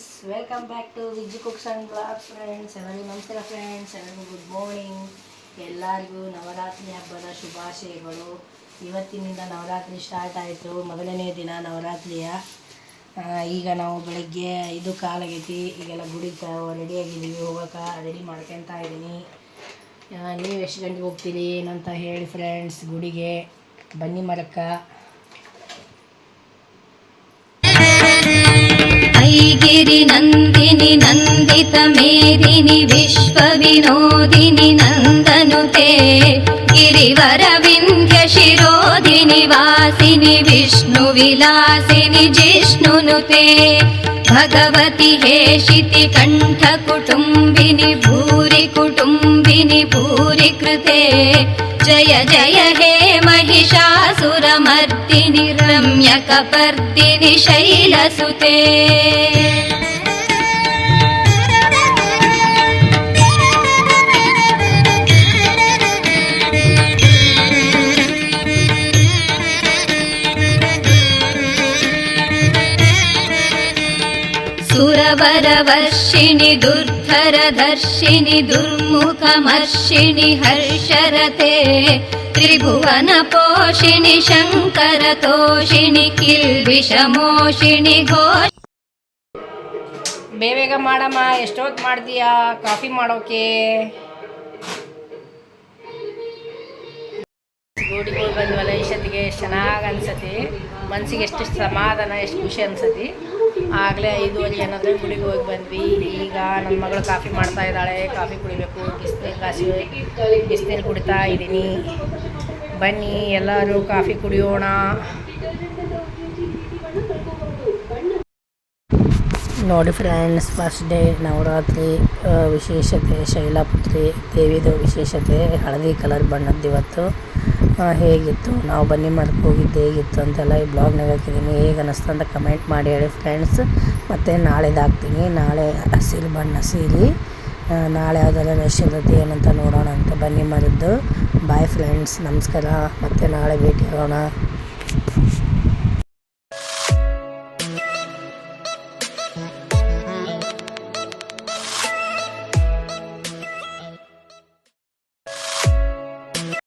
Friends, welcome back to Vijju cooks and blogs. Friends ಎಲ್ಲರಿಗೂ ನಮಸ್ಕಾರ. Friends ಎಲ್ಲರಿಗೂ ಗುಡ್ ಮಾರ್ನಿಂಗ್. ಎಲ್ಲರಿಗೂ ನವರಾತ್ರಿ ಹಬ್ಬದ ಶುಭಾಶಯಗಳು. ಇವತ್ತಿನಿಂದ ನವರಾತ್ರಿ ಸ್ಟಾರ್ಟ್ ಆಯಿತು, ಮೊದಲನೇ ದಿನ ನವರಾತ್ರಿಯ. ಈಗ ನಾವು ಬೆಳಗ್ಗೆ 5 ಕಾಲಾಗೈತಿ. ಈಗೆಲ್ಲ ಗುಡಿಗೆ ರೆಡಿಯಾಗಿದ್ದೀವಿ, ಹೋಗೋಕೆ ರೆಡಿ ಮಾಡ್ಕೊತಾ ಇದ್ದೀನಿ. ನೀವು ಎಷ್ಟು ಗಂಟೆಗೆ ಹೋಗ್ತೀರಿ ಏನಂತ ಹೇಳಿ ಫ್ರೆಂಡ್ಸ್. ಗುಡಿಗೆ ಬನ್ನಿ ಮರಕ್ಕೆ. ಐಗಿರಿ ನಂದಿನಿ ನಂದಿತ ಮೇದಿನಿ ವಿಶ್ವ ವಿನೋದಿನಿ ನಂದನುತೆ ಗಿರಿವರ ವಿಂಧ್ಯ ಶಿರೋಧಿನಿ ವಾಸಿನಿ ವಿಷ್ಣು ವಿಲಾಸಿನಿ ಜಿಷ್ಣುನುತೆ ಭಗವತಿ ಹೇಷಿತಿ ಕಂಠ ಕುಟುಂಬಿನಿ ಭೂರಿ ಕುಟುಂಬಿನಿ ಭೂರಿ ಕೃತೆ ಜಯ ಜಯ ಹೇ महिषासुरमर्दिनि रम्यकपर्दिनि शैलसुते सुरवरवर्षिणि दुर्धरदर्शिनि दुर्मुखमर्षिणि हर्षरते त्रिभुवन पोषिणि शंकर तोषिणि किल्बिषमोषिणि घोष. ಬೇಗ ಮಾಡಮ್ಮ, ಎಷ್ಟೊತ್ತು ಮಾಡ್ತೀಯಾ ಕಾಫಿ ಮಾಡೋಕೆ? ಗೋಡಿಗೆ ಹೋಗಿ ಬಂದ್ವಲ್ಲ ಇಷ್ಟೊತ್ತಿಗೆ, ಎಷ್ಟು ಚೆನ್ನಾಗಿ ಅನ್ಸತಿ ಮನಸ್ಸಿಗೆ, ಎಷ್ಟು ಸಮಾಧಾನ, ಎಷ್ಟು ಖುಷಿ ಅನ್ಸತಿ. ಆಗಲೇ 5:15 ಏನಾದರೆ ಗುಡಿಗೆ ಹೋಗಿ ಬಂದ್ವಿ. ಈಗ ನನ್ನ ಮಗಳು ಕಾಫಿ ಮಾಡ್ತಾ ಇದ್ದಾಳೆ, ಕಾಫಿ ಕುಡಿಬೇಕು. ಬಿಸಿನೀರು ಕುಡಿತಾ ಇದ್ದೀನಿ. ಬನ್ನಿ ಎಲ್ಲರೂ ಕಾಫಿ ಕುಡಿಯೋಣ. ನೋಡಿ ಫ್ರೆಂಡ್ಸ್, ಫಸ್ಟ್ ಡೇ ನವರಾತ್ರಿ ವಿಶೇಷತೆ, ಶೈಲಪುತ್ರಿ ದೇವಿದು ವಿಶೇಷತೆ. ಹಳದಿ ಕಲರ್ ಬಣ್ಣದ್ದು ಇವತ್ತು. ಹೇಗಿತ್ತು, ನಾವು ಬನ್ನಿ ಮರಕ್ಕೆ ಹೋಗಿದ್ದು ಹೇಗಿತ್ತು ಅಂತೆಲ್ಲ ಈ ಬ್ಲಾಗ್ನಾಗ ಹಾಕಿದ್ದೀನಿ. ಹೇಗೆ ಅನ್ನಿಸ್ತು ಅಂತ ಕಮೆಂಟ್ ಮಾಡಿ ಹೇಳಿ ಫ್ರೆಂಡ್ಸ್. ಮತ್ತು ನಾಳೆದಾಗ್ತೀನಿ, ನಾಳೆ ಹಸಿರು ಬಣ್ಣ ಸೀರೆ. ನಾಳೆ ಯಾವುದೆಲ್ಲ ರಶ್ ಇರ್ತೈತಿ ಏನಂತ ನೋಡೋಣ ಅಂತ. ಬನ್ನಿ ಮರದ್ದು. ಬಾಯ್ ಫ್ರೆಂಡ್ಸ್, ನಮಸ್ಕಾರ. ಮತ್ತು ನಾಳೆ ಭೇಟಿ ಆಗೋಣ.